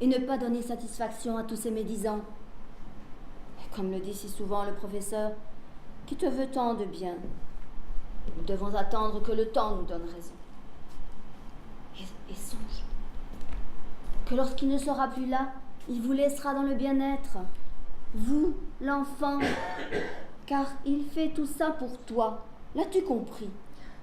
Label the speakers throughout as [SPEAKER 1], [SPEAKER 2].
[SPEAKER 1] et ne pas donner satisfaction à tous ces médisants. Et comme le dit si souvent le professeur, qui te veut tant de bien, nous devons attendre que le temps nous donne raison. Et songe que lorsqu'il ne sera plus là, il vous laissera dans le bien-être, vous, l'enfant, car il fait tout ça pour toi. L'as-tu compris?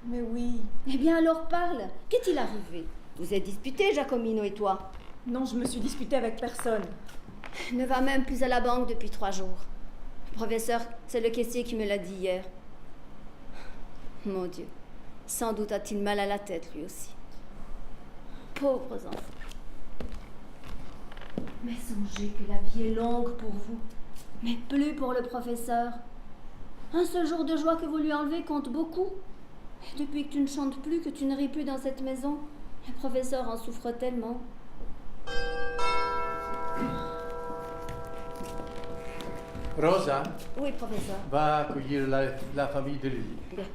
[SPEAKER 2] Mais oui.
[SPEAKER 1] Eh bien alors parle, qu'est-il arrivé? Vous êtes disputés, Giacomino et toi?
[SPEAKER 2] Non, je me suis disputée avec personne.
[SPEAKER 1] Ne va même plus à la banque depuis 3 jours. Le professeur, c'est le caissier qui me l'a dit hier. Mon Dieu, sans doute a-t-il mal à la tête lui aussi. Pauvres enfants. Mais songez que la vie est longue pour vous, mais plus pour le professeur. Un seul jour de joie que vous lui enlevez compte beaucoup. Et depuis que tu ne chantes plus, que tu ne ris plus dans cette maison, le professeur en souffre tellement.
[SPEAKER 3] Rosa,
[SPEAKER 1] Oui, professeur.
[SPEAKER 3] va accueillir la famille de Lily.
[SPEAKER 1] Bien.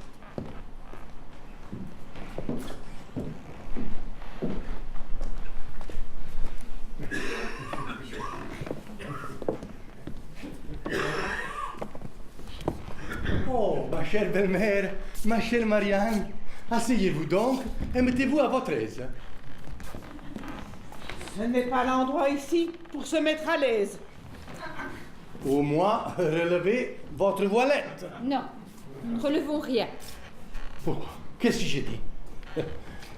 [SPEAKER 3] Oh, ma chère belle-mère, ma chère Marianne, asseyez-vous donc et mettez-vous à votre aise.
[SPEAKER 4] Ce n'est pas l'endroit ici pour se mettre à l'aise.
[SPEAKER 3] Au moins, relevez votre voilette.
[SPEAKER 5] Non, nous ne relevons rien.
[SPEAKER 3] Pourquoi? Qu'est-ce que j'ai dit?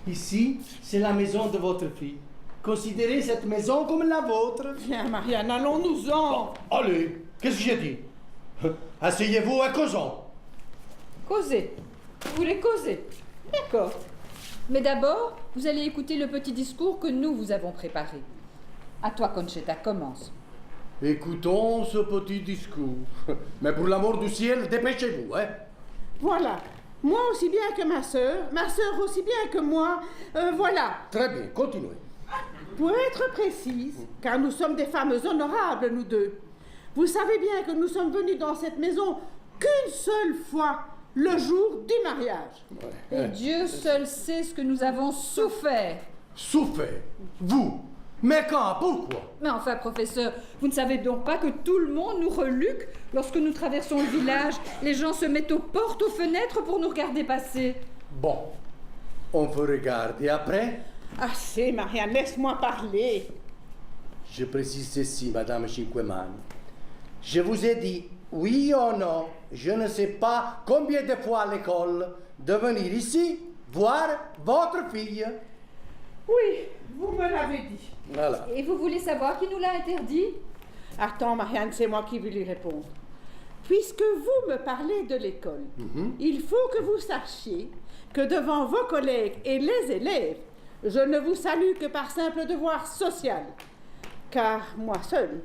[SPEAKER 3] Ici, c'est la maison de votre fille. Considérez cette maison comme la vôtre.
[SPEAKER 4] Viens, Marianne, allons-nous-en.
[SPEAKER 3] Allez, qu'est-ce que j'ai dit? Asseyez-vous et causons.
[SPEAKER 5] Causez. Vous voulez causer? D'accord. Mais d'abord, vous allez écouter le petit discours que nous vous avons préparé. À toi, Concetta, commence.
[SPEAKER 3] Écoutons ce petit discours. Mais pour l'amour du ciel, dépêchez-vous, hein?
[SPEAKER 4] Voilà. Moi aussi bien que ma sœur aussi bien que moi, voilà.
[SPEAKER 3] Très bien, continuez.
[SPEAKER 4] Pour être précise, car nous sommes des femmes honorables, nous deux. Vous savez bien que nous sommes venus dans cette maison qu'une seule fois, le jour du mariage.
[SPEAKER 5] Et Dieu seul sait ce que nous avons souffert.
[SPEAKER 3] Souffert? Vous? Mais quand? Pourquoi?
[SPEAKER 5] Mais enfin, professeur, vous ne savez donc pas que tout le monde nous reluque lorsque nous traversons le village. Les gens se mettent aux portes, aux fenêtres pour nous regarder passer.
[SPEAKER 3] Bon, on vous regarde et après?
[SPEAKER 4] Assez, Marianne, laisse-moi parler.
[SPEAKER 3] Je précise ceci, Madame Cinquemani. Je vous ai dit, oui ou non, je ne sais pas combien de fois à l'école, de venir ici voir votre fille.
[SPEAKER 4] Oui, vous me l'avez dit.
[SPEAKER 3] Voilà.
[SPEAKER 5] Et vous voulez savoir qui nous l'a interdit?
[SPEAKER 4] Attends, Marianne, c'est moi qui vais lui répondre. Puisque vous me parlez de l'école, il faut que vous sachiez que devant vos collègues et les élèves, je ne vous salue que par simple devoir social. Car moi seule,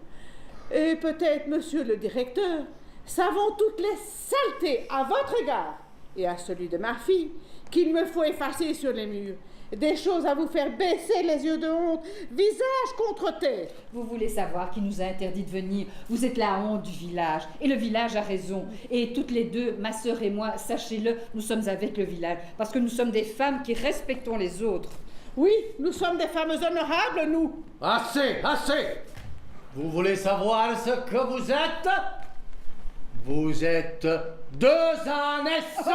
[SPEAKER 4] et peut-être monsieur le directeur, savons toutes les saletés à votre égard et à celui de ma fille qu'il me faut effacer sur les murs. Des choses à vous faire baisser les yeux de honte, visage contre tête.
[SPEAKER 5] Vous voulez savoir qui nous a interdit de venir? Vous êtes la honte du village. Et le village a raison. Et toutes les deux, ma sœur et moi, sachez-le, nous sommes avec le village. Parce que nous sommes des femmes qui respectons les autres.
[SPEAKER 4] Oui, nous sommes des femmes honorables, nous.
[SPEAKER 3] Assez, assez! Vous voulez savoir ce que vous êtes? Vous êtes deux ânesses!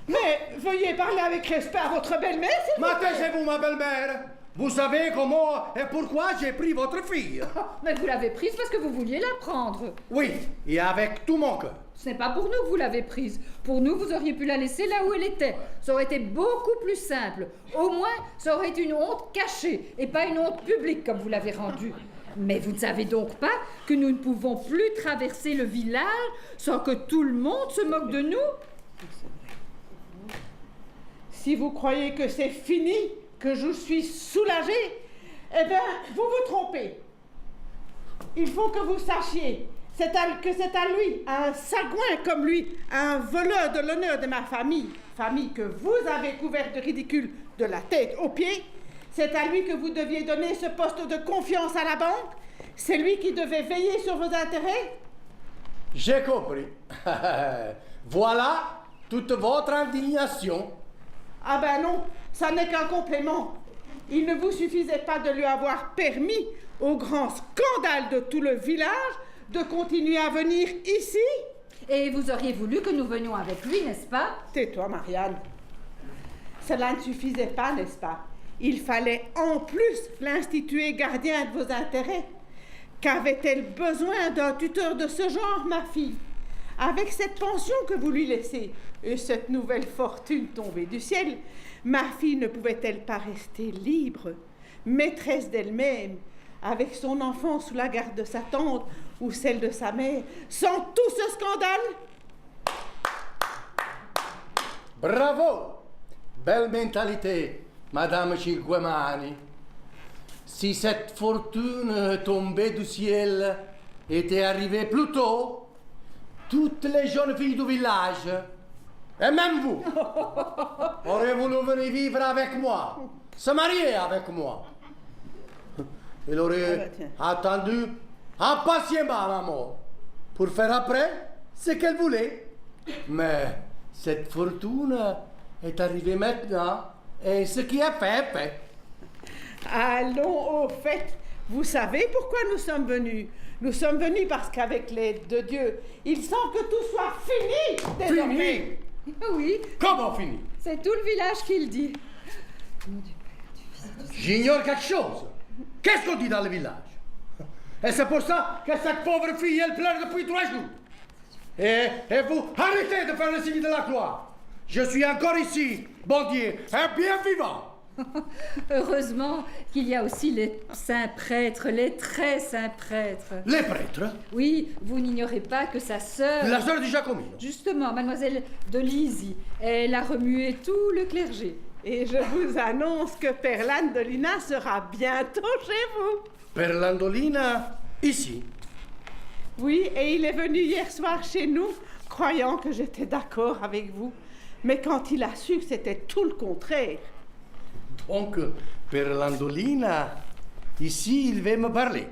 [SPEAKER 4] Mais veuillez parler avec respect à votre belle-mère, s'il vous plaît.
[SPEAKER 3] Taisez-vous, ma belle-mère! Vous savez comment et pourquoi j'ai pris votre fille?
[SPEAKER 5] Mais vous l'avez prise parce que vous vouliez la prendre.
[SPEAKER 3] Oui, et avec tout mon cœur.
[SPEAKER 5] Ce n'est pas pour nous que vous l'avez prise. Pour nous, vous auriez pu la laisser là où elle était. Ça aurait été beaucoup plus simple. Au moins, ça aurait été une honte cachée et pas une honte publique comme vous l'avez rendue. Mais vous ne savez donc pas que nous ne pouvons plus traverser le village sans que tout le monde se moque de nous?
[SPEAKER 4] Si vous croyez que c'est fini, que je suis soulagée, eh bien, vous vous trompez. Il faut que vous sachiez que c'est à lui, à un sagouin comme lui, à un voleur de l'honneur de ma famille, famille que vous avez couverte de ridicule de la tête aux pieds, c'est à lui que vous deviez donner ce poste de confiance à la banque. C'est lui qui devait veiller sur vos intérêts.
[SPEAKER 3] J'ai compris. Voilà toute votre indignation.
[SPEAKER 4] Ah ben non, ça n'est qu'un complément. Il ne vous suffisait pas de lui avoir permis, au grand scandale de tout le village, de continuer à venir ici?
[SPEAKER 5] Et vous auriez voulu que nous venions avec lui, n'est-ce pas?
[SPEAKER 4] Tais-toi, Marianne. Cela ne suffisait pas, n'est-ce pas? Il fallait en plus l'instituer gardien de vos intérêts. Qu'avait-elle besoin d'un tuteur de ce genre, ma fille? Avec cette pension que vous lui laissez et cette nouvelle fortune tombée du ciel, ma fille ne pouvait-elle pas rester libre, maîtresse d'elle-même, avec son enfant sous la garde de sa tante ou celle de sa mère, sans tout ce scandale?
[SPEAKER 3] Bravo! Belle mentalité, Madame Cinquemani. Si cette fortune tombée du ciel était arrivée plus tôt, toutes les jeunes filles du village, et même vous, auraient voulu venir vivre avec moi, se marier avec moi. Elle aurait attendu impatiemment ma mort pour faire après ce qu'elle voulait. Mais cette fortune est arrivée maintenant et ce qui est fait est fait.
[SPEAKER 4] Allons au fait. Vous savez pourquoi nous sommes venus? Nous sommes venus parce qu'avec l'aide de Dieu, il semble que tout soit fini désormais.
[SPEAKER 3] Fini?
[SPEAKER 5] Oui,
[SPEAKER 3] Comment fini?
[SPEAKER 5] c'est tout le village qui le dit.
[SPEAKER 3] J'ignore quelque chose. Qu'est-ce qu'on dit dans le village? Et c'est pour ça que cette pauvre fille, elle pleure depuis 3 jours. Et vous, arrêtez de faire le signe de la croix. Je suis encore ici, bon Dieu, et bien vivant.
[SPEAKER 5] Heureusement qu'il y a aussi les saints prêtres, les très saints prêtres.
[SPEAKER 3] Les prêtres?
[SPEAKER 5] Oui, vous n'ignorez pas que sa sœur...
[SPEAKER 3] La sœur de Giacomino.
[SPEAKER 5] Justement, mademoiselle de Lisi, elle a remué tout le clergé.
[SPEAKER 4] Et je vous annonce que Père Landolina sera bientôt chez vous.
[SPEAKER 3] Père Landolina, ici.
[SPEAKER 4] Oui, et il est venu hier soir chez nous, croyant que j'étais d'accord avec vous. Mais quand il a su que c'était tout le contraire...
[SPEAKER 3] Donc, Père Landolina, ici, il va me parler.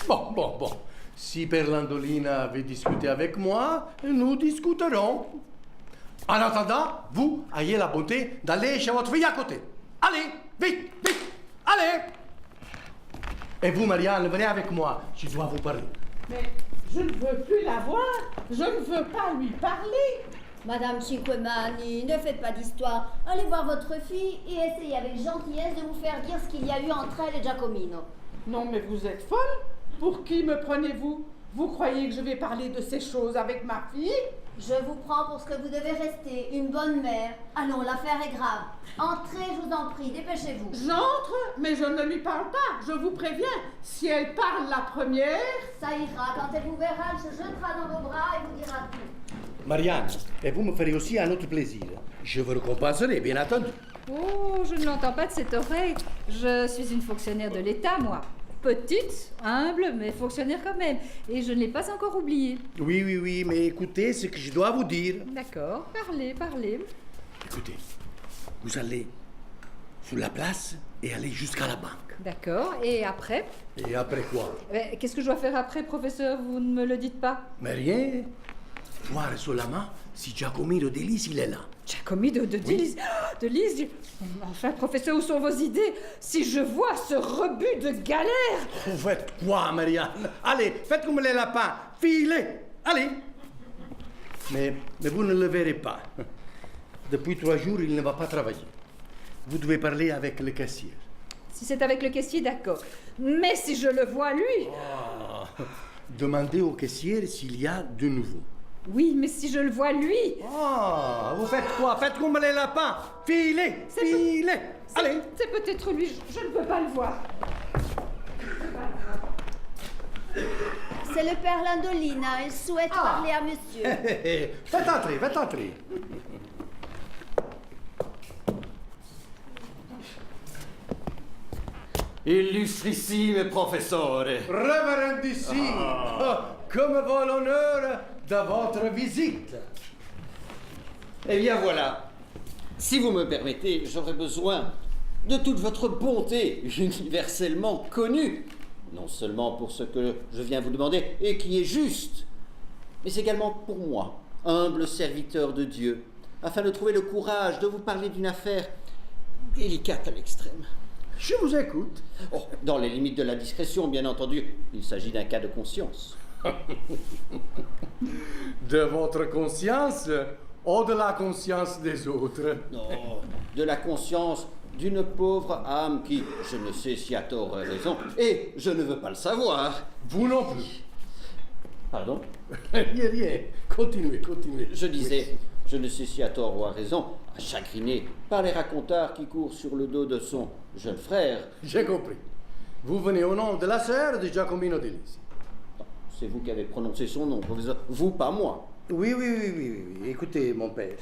[SPEAKER 3] Bon. Si Père Landolina veut discuter avec moi, nous discuterons. En attendant, vous ayez la bonté d'aller chez votre fille à côté. Allez, vite, allez. Et vous, Marianne, venez avec moi, je dois vous parler.
[SPEAKER 4] Mais je ne veux plus la voir, je ne veux pas lui parler.
[SPEAKER 1] Madame Cinquemani, ne faites pas d'histoire. Allez voir votre fille et essayez avec gentillesse de vous faire dire ce qu'il y a eu entre elle et Giacomino.
[SPEAKER 4] Non, mais vous êtes folle. Pour qui me prenez-vous? Vous croyez que je vais parler de ces choses avec ma fille?
[SPEAKER 1] Je vous prends pour ce que vous devez rester, une bonne mère. Allons, l'affaire est grave. Entrez, je vous en prie, dépêchez-vous.
[SPEAKER 4] J'entre, mais je ne lui parle pas, je vous préviens. Si elle parle la première...
[SPEAKER 1] Ça ira, quand elle vous verra, elle se jettera dans vos bras et vous dira tout.
[SPEAKER 3] Marianne, et vous me ferez aussi un autre plaisir. Je vous récompenserai, bien entendu.
[SPEAKER 5] Oh, je ne l'entends pas de cette oreille. Je suis une fonctionnaire de l'État, moi. Petite, humble, mais fonctionnaire quand même. Et je ne l'ai pas encore oublié.
[SPEAKER 3] Oui, mais écoutez ce que je dois vous dire.
[SPEAKER 5] D'accord, parlez.
[SPEAKER 3] Écoutez, vous allez sur la place et allez jusqu'à la banque.
[SPEAKER 5] D'accord, et après?
[SPEAKER 3] Et après quoi?
[SPEAKER 5] Qu'est-ce que je dois faire après, professeur? Vous ne me le dites pas?
[SPEAKER 3] Mais rien. Voir seulement si Giacomino de Lisi, il est là.
[SPEAKER 5] Giacomino de Lisi? De Lisi? Enfin, professeur, où sont vos idées? Si je vois ce rebut de galère...
[SPEAKER 3] Vous faites quoi, Marianne? Allez, faites comme les lapins. Filez. Allez. Mais vous ne le verrez pas. Depuis 3 jours, il ne va pas travailler. Vous devez parler avec le caissier.
[SPEAKER 5] Si c'est avec le caissier, d'accord. Mais si je le vois, lui...
[SPEAKER 3] Demandez au caissier s'il y a de nouveau.
[SPEAKER 5] Oui, mais si je le vois, lui...
[SPEAKER 3] Vous faites quoi? Faites comme les lapins. Filez. Allez.
[SPEAKER 5] C'est peut-être lui, je ne peux pas le voir.
[SPEAKER 1] C'est le père Landolina, il souhaite parler à monsieur.
[SPEAKER 3] Faites entrer.
[SPEAKER 6] Illustrissime professore.
[SPEAKER 3] Révérendissime, comme vaut l'honneur de votre visite.
[SPEAKER 6] Eh bien voilà. Si vous me permettez, j'aurais besoin de toute votre bonté universellement connue. Non seulement pour ce que je viens vous demander et qui est juste, mais également pour moi, humble serviteur de Dieu, afin de trouver le courage de vous parler d'une affaire délicate à l'extrême.
[SPEAKER 3] Je vous écoute.
[SPEAKER 6] Oh, dans les limites de la discrétion, bien entendu. Il s'agit d'un cas de conscience.
[SPEAKER 3] De votre conscience ou de la conscience des autres?
[SPEAKER 6] Non, de la conscience d'une pauvre âme qui, je ne sais si a tort ou a raison, et je ne veux pas le savoir.
[SPEAKER 3] Vous non plus.
[SPEAKER 6] Pardon?
[SPEAKER 3] Rien. Continuez.
[SPEAKER 6] Je disais, je ne sais si a tort ou a raison, chagriné par les racontars qui courent sur le dos de son jeune frère.
[SPEAKER 3] J'ai compris. Vous venez au nom de la sœur de Giacomino Delisi.
[SPEAKER 6] C'est vous qui avez prononcé son nom, professeur. Vous, pas moi.
[SPEAKER 3] Oui. Écoutez, mon père.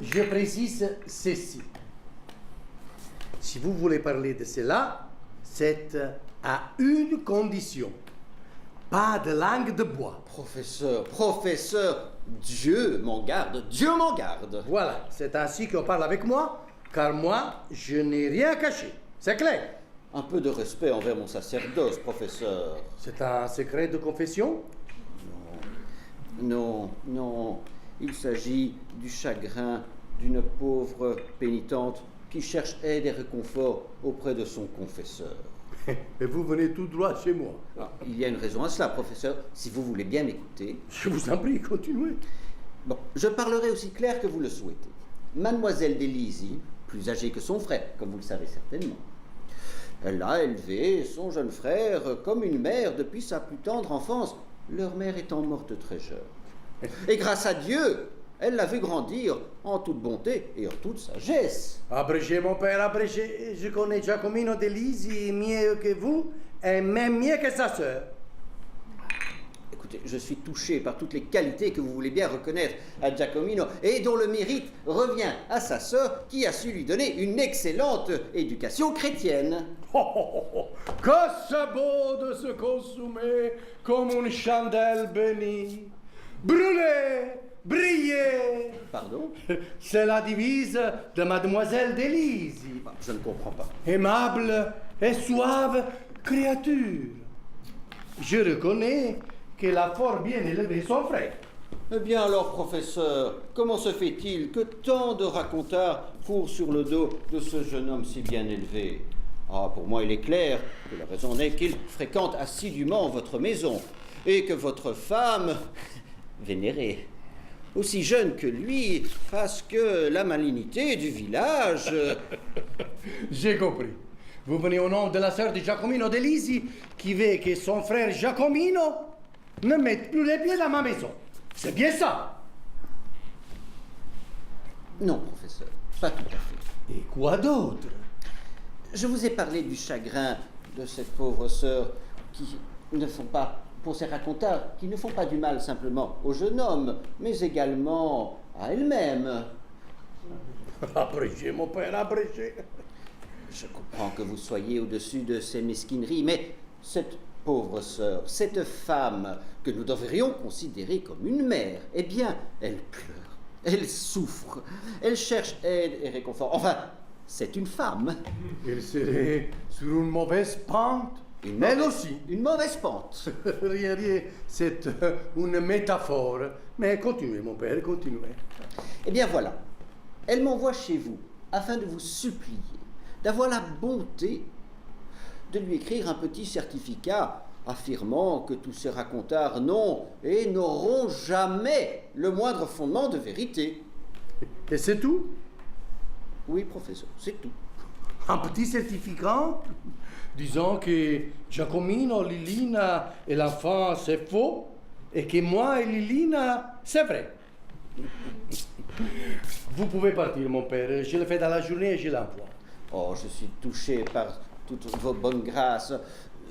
[SPEAKER 3] Je précise ceci. Si vous voulez parler de cela, c'est à une condition. Pas de langue de bois.
[SPEAKER 6] Professeur, Dieu m'en garde.
[SPEAKER 3] Voilà, c'est ainsi qu'on parle avec moi, car moi, je n'ai rien caché. C'est clair.
[SPEAKER 6] Un peu de respect envers mon sacerdoce, professeur.
[SPEAKER 3] C'est un secret de confession?
[SPEAKER 6] Non. Il s'agit du chagrin d'une pauvre pénitente qui cherche aide et réconfort auprès de son confesseur.
[SPEAKER 3] Et vous venez tout droit chez moi.
[SPEAKER 6] Il y a une raison à cela, professeur, si vous voulez bien m'écouter.
[SPEAKER 3] Je vous en prie, continuez.
[SPEAKER 6] Bon, je parlerai aussi clair que vous le souhaitez. Mademoiselle Delisi, plus âgée que son frère, comme vous le savez certainement, elle a élevé son jeune frère comme une mère depuis sa plus tendre enfance, leur mère étant morte très jeune. Et grâce à Dieu, elle l'a vu grandir en toute bonté et en toute sagesse.
[SPEAKER 3] Abrégé, mon père, abrégé. Je connais Giacomino Delisi mieux que vous, et même mieux que sa sœur.
[SPEAKER 6] Écoutez, je suis touché par toutes les qualités que vous voulez bien reconnaître à Giacomino et dont le mérite revient à sa sœur qui a su lui donner une excellente éducation chrétienne.
[SPEAKER 3] Que c'est beau de se consumer comme une chandelle bénie. Brûler, briller.
[SPEAKER 6] Pardon?
[SPEAKER 3] C'est la devise de Mademoiselle Delisi.
[SPEAKER 6] Je ne comprends pas.
[SPEAKER 3] Aimable et suave créature. Je reconnais qu'elle a fort bien élevé son frère.
[SPEAKER 6] Eh bien alors, professeur, comment se fait-il que tant de racontars courent sur le dos de ce jeune homme si bien élevé? Ah, pour moi, il est clair que la raison est qu'il fréquente assidûment votre maison et que votre femme, vénérée, aussi jeune que lui, fasse que la malignité du village...
[SPEAKER 3] J'ai compris. Vous venez au nom de la sœur de Giacomino Delisi qui veut que son frère Giacomino ne mette plus les pieds dans ma maison. C'est bien ça?
[SPEAKER 6] Non, professeur, pas tout à fait.
[SPEAKER 3] Et quoi d'autre?
[SPEAKER 6] Je vous ai parlé du chagrin de cette pauvre sœur qui ne font pas, pour ces racontars, qui ne font pas du mal simplement au jeune homme, mais également à elle-même.
[SPEAKER 3] Abrégé, mon père, abrégé.
[SPEAKER 6] Je comprends que vous soyez au-dessus de ces mesquineries, mais cette pauvre sœur, cette femme que nous devrions considérer comme une mère, eh bien, elle pleure, elle souffre, elle cherche aide et réconfort. Enfin, c'est une femme.
[SPEAKER 3] Elle serait sur une mauvaise pente. Elle aussi.
[SPEAKER 6] Une mauvaise pente.
[SPEAKER 3] Rien, c'est une métaphore. Mais continuez, mon père, continuez.
[SPEAKER 6] Eh bien voilà, elle m'envoie chez vous afin de vous supplier d'avoir la bonté de lui écrire un petit certificat affirmant que tous ces racontars n'ont et n'auront jamais le moindre fondement de vérité.
[SPEAKER 3] Et c'est tout?
[SPEAKER 6] Oui, professeur, c'est tout.
[SPEAKER 3] Un petit certificat disant que Giacomino, Lilina et l'enfant, c'est faux, et que moi et Lilina, c'est vrai. Vous pouvez partir, mon père. Je le fais dans la journée et je l'envoie.
[SPEAKER 6] Oh, je suis touché par toutes vos bonnes grâces.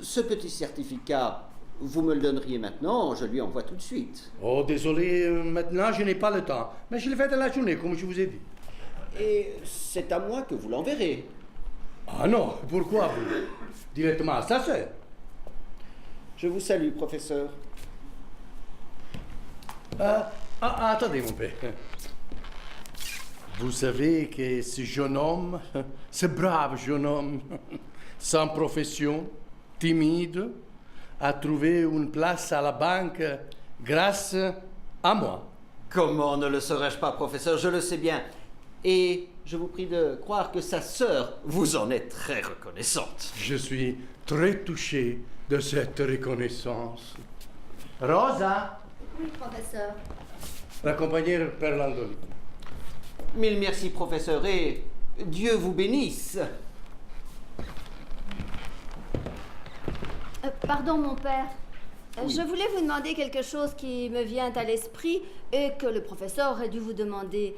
[SPEAKER 6] Ce petit certificat, vous me le donneriez maintenant, je lui envoie tout de suite.
[SPEAKER 3] Oh, désolé, maintenant je n'ai pas le temps. Mais je le fais dans la journée, comme je vous ai dit.
[SPEAKER 6] Et c'est à moi que vous l'enverrez.
[SPEAKER 3] Ah non, pourquoi vous? Directement à sa sœur.
[SPEAKER 6] Je vous salue, professeur.
[SPEAKER 3] Attendez, mon père. Vous savez que ce jeune homme, ce brave jeune homme, sans profession, timide, a trouvé une place à la banque grâce à moi.
[SPEAKER 6] Comment ne le saurais-je pas, professeur? Je le sais bien. Et je vous prie de croire que sa sœur vous en est très reconnaissante.
[SPEAKER 3] Je suis très touché de cette reconnaissance. Rosa,
[SPEAKER 1] Oui, professeur.
[SPEAKER 3] l'accompagner Père Landolino.
[SPEAKER 6] Mille merci, professeur, et Dieu vous bénisse.
[SPEAKER 1] Pardon, mon père.
[SPEAKER 6] Oui.
[SPEAKER 1] Je voulais vous demander quelque chose qui me vient à l'esprit et que le professeur aurait dû vous demander.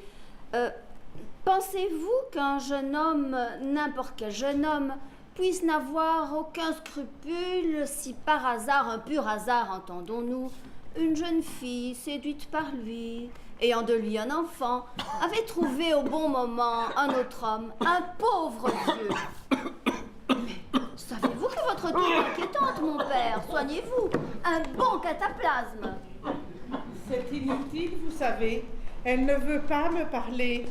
[SPEAKER 1] Pensez-vous qu'un jeune homme, n'importe quel jeune homme, puisse n'avoir aucun scrupule si par hasard, un pur hasard, entendons-nous, une jeune fille séduite par lui, ayant de lui un enfant, avait trouvé au bon moment un autre homme, un pauvre vieux. Mais savez-vous que votre tour est inquiétante, mon père? Soignez-vous. Un bon cataplasme.
[SPEAKER 4] C'est inutile, vous savez. Elle ne veut pas me parler.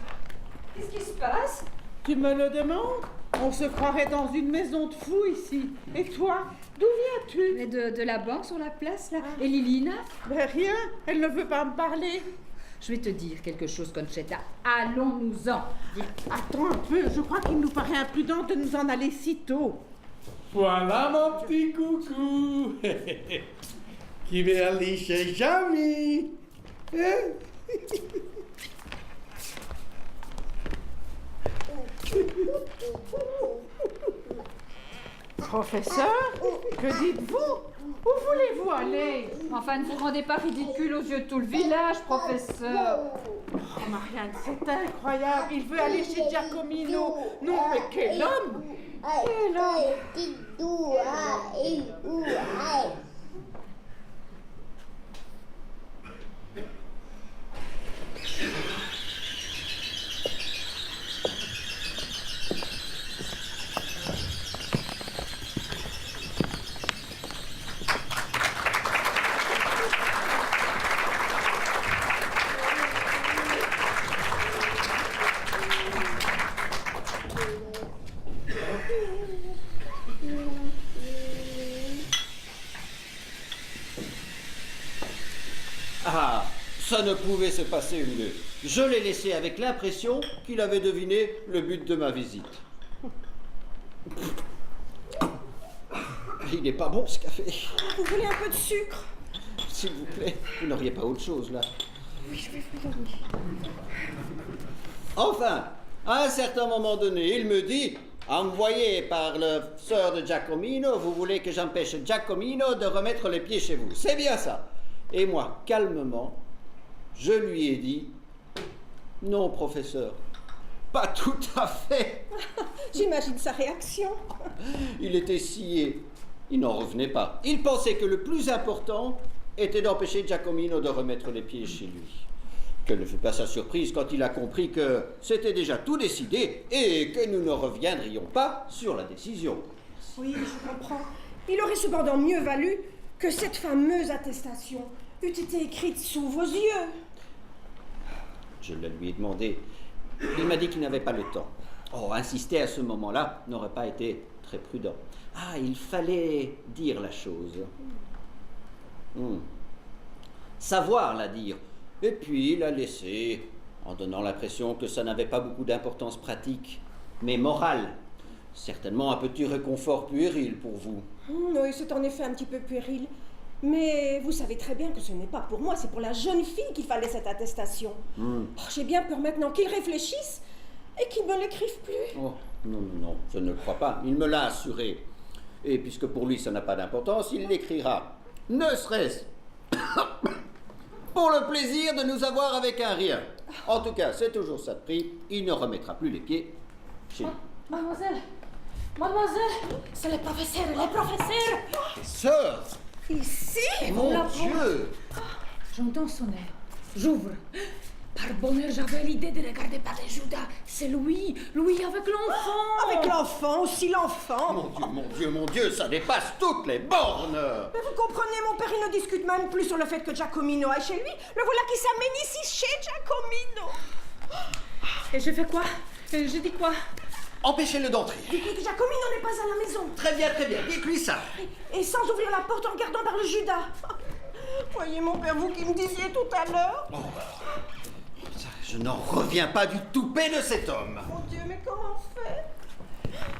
[SPEAKER 5] Qu'est-ce qui se passe?
[SPEAKER 4] Tu me le demandes? On se croirait dans une maison de fous ici. Et toi, d'où viens-tu?
[SPEAKER 5] Mais de la banque sur la place, là. Et Lilina?
[SPEAKER 4] Ben rien, elle ne veut pas me parler.
[SPEAKER 5] Je vais te dire quelque chose, Conchetta. Allons-nous-en.
[SPEAKER 4] Attends un peu, je crois qu'il nous paraît imprudent de nous en aller si tôt.
[SPEAKER 3] Voilà mon petit coucou qui va aller chez Jamy.
[SPEAKER 4] Professeur, que dites-vous? Où voulez-vous aller?
[SPEAKER 5] Enfin, ne vous rendez pas ridicule aux yeux de tout le village, professeur.
[SPEAKER 4] Oh, Marianne, c'est incroyable. Il veut aller chez Giacomino. Non, mais quel homme! Quel homme!
[SPEAKER 6] Ah, ça ne pouvait se passer mieux. Je l'ai laissé avec l'impression qu'il avait deviné le but de ma visite. Il n'est pas bon ce café.
[SPEAKER 2] Vous voulez un peu de sucre?
[SPEAKER 6] S'il vous plaît, vous n'auriez pas autre chose là.
[SPEAKER 2] Oui, je vais vous donner.
[SPEAKER 6] Enfin, à un certain moment donné, il me dit, envoyé par le sœur de Giacomino, vous voulez que j'empêche Giacomino de remettre les pieds chez vous. C'est bien ça. Et moi, calmement, je lui ai dit, non, professeur, pas tout à fait.
[SPEAKER 2] J'imagine sa réaction.
[SPEAKER 6] Il était scié. Il n'en revenait pas. Il pensait que le plus important était d'empêcher Giacomino de remettre les pieds chez lui. Quelle ne fut pas sa surprise quand il a compris que c'était déjà tout décidé et que nous ne reviendrions pas sur la décision.
[SPEAKER 2] Oui, je comprends. Il aurait cependant mieux valu que cette fameuse attestation eût été écrite sous vos yeux.
[SPEAKER 6] Je le lui ai demandé. Il m'a dit qu'il n'avait pas le temps. Oh, insister à ce moment-là n'aurait pas été très prudent. Ah, il fallait dire la chose. Savoir la dire. Et puis la laisser, en donnant l'impression que ça n'avait pas beaucoup d'importance pratique, mais morale. Certainement un petit réconfort puéril pour vous.
[SPEAKER 2] Oui, c'est en effet un petit peu puéril. Mais vous savez très bien que ce n'est pas pour moi, c'est pour la jeune fille qu'il fallait cette attestation. Oh, j'ai bien peur maintenant qu'il réfléchisse et qu'il ne me l'écrive plus.
[SPEAKER 6] Oh, non, non, non, je ne le crois pas. Il me l'a assuré. Et puisque pour lui ça n'a pas d'importance, il l'écrira. Ne serait-ce pour le plaisir de nous avoir avec un rien. En tout cas, c'est toujours ça de prix. Il ne remettra plus les pieds chez nous.
[SPEAKER 5] Mademoiselle, mademoiselle, c'est le professeur,
[SPEAKER 6] Sœur,
[SPEAKER 2] Ici?
[SPEAKER 6] mon Dieu!
[SPEAKER 5] J'entends sonner. J'ouvre. Par bonheur, j'avais l'idée de regarder par les Judas. C'est Louis avec l'enfant.
[SPEAKER 2] Avec l'enfant, aussi l'enfant.
[SPEAKER 6] Mon Dieu, mon Dieu, mon Dieu, ça dépasse toutes les bornes!
[SPEAKER 2] Mais vous comprenez, mon père, il ne discute même plus sur le fait que Giacomino est chez lui. Le voilà qui s'amène ici chez Giacomino.
[SPEAKER 5] Et je fais quoi? Et je dis quoi?
[SPEAKER 6] Empêchez-le d'entrer.
[SPEAKER 2] Dites-lui que Giacomino n'est pas à la maison.
[SPEAKER 6] Très bien, dites-lui ça.
[SPEAKER 2] Et sans ouvrir la porte en regardant par le Judas. Voyez, mon père, vous qui me disiez tout à l'heure.
[SPEAKER 6] Je n'en reviens pas du toupet de cet homme.
[SPEAKER 2] Mon Dieu, mais comment faire?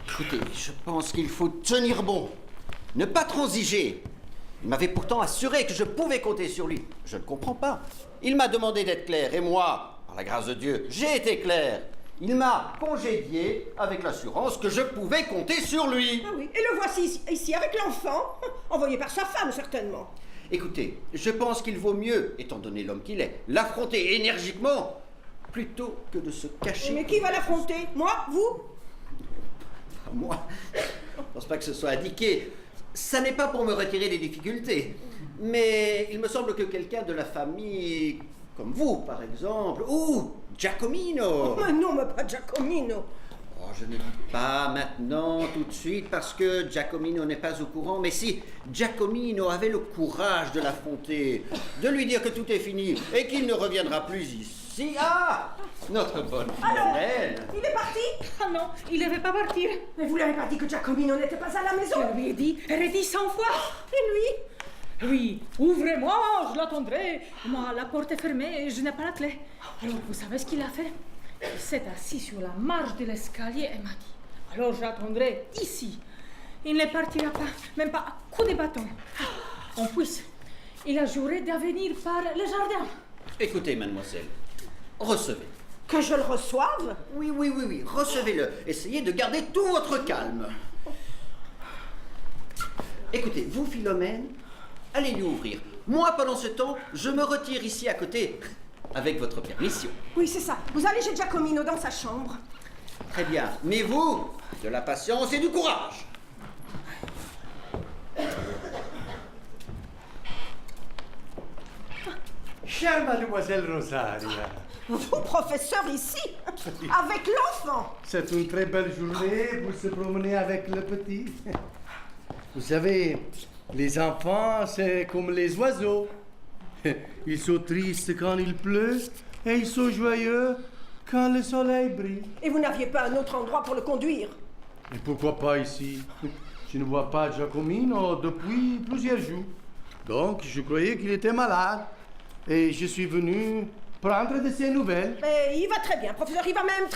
[SPEAKER 6] Écoutez, je pense qu'il faut tenir bon. Ne pas transiger. Il m'avait pourtant assuré que je pouvais compter sur lui. Je ne comprends pas. Il m'a demandé d'être clair, et moi, par la grâce de Dieu, j'ai été clair. Il m'a congédié avec l'assurance que je pouvais compter sur lui.
[SPEAKER 2] Ah oui, et le voici ici avec l'enfant, envoyé par sa femme certainement.
[SPEAKER 6] Écoutez, je pense qu'il vaut mieux, étant donné l'homme qu'il est, l'affronter énergiquement plutôt que de se cacher.
[SPEAKER 2] Mais qui va l'affronter? Moi? Vous?
[SPEAKER 6] Moi, je ne pense pas que ce soit indiqué. Ça n'est pas pour me retirer des difficultés. Mais il me semble que quelqu'un de la famille, comme vous par exemple, ou Giacomino.
[SPEAKER 2] Mais non, mais pas Giacomino.
[SPEAKER 6] Oh, je ne dis pas maintenant, tout de suite, parce que Giacomino n'est pas au courant, mais si Giacomino avait le courage de l'affronter, de lui dire que tout est fini et qu'il ne reviendra plus ici. Ah, notre bonne Philomène.
[SPEAKER 2] Il est parti?
[SPEAKER 7] Ah non, il ne veut pas partir.
[SPEAKER 2] Mais vous l'avez pas dit que Giacomino n'était pas à la maison?
[SPEAKER 7] Je lui ai dit, redis 100 fois.
[SPEAKER 2] Et lui?
[SPEAKER 7] Oui, ouvrez-moi, je l'attendrai. Moi, la porte est fermée et je n'ai pas la clé. Alors, vous savez ce qu'il a fait? Il s'est assis sur la marge de l'escalier et m'a dit, alors j'attendrai ici. Il ne partira pas, même pas à coup de bâton. En plus, il a juré de venir par le jardin.
[SPEAKER 6] Écoutez, mademoiselle, recevez.
[SPEAKER 2] Que je le reçoive?
[SPEAKER 6] Oui, recevez-le. Essayez de garder tout votre calme. Écoutez, vous, Philomène, allez lui ouvrir. Moi, pendant ce temps, je me retire ici à côté, avec votre permission.
[SPEAKER 2] Oui, c'est ça. Vous allez chez Giacomino dans sa chambre.
[SPEAKER 6] Très bien. Mais vous, de la patience et du courage.
[SPEAKER 3] Chère mademoiselle Rosaria,
[SPEAKER 2] Vous, professeur, ici, avec l'enfant.
[SPEAKER 3] c'est une très belle journée pour se promener avec le petit. Vous savez, les enfants, c'est comme les oiseaux. Ils sont tristes quand il pleut et ils sont joyeux quand le soleil brille.
[SPEAKER 2] Et vous n'aviez pas un autre endroit pour le conduire?
[SPEAKER 3] Et pourquoi pas ici? Je ne vois pas Giacomino depuis plusieurs jours. Donc, je croyais qu'il était malade. Et je suis venu prendre de ses nouvelles.
[SPEAKER 2] Mais il va très bien, professeur, il va même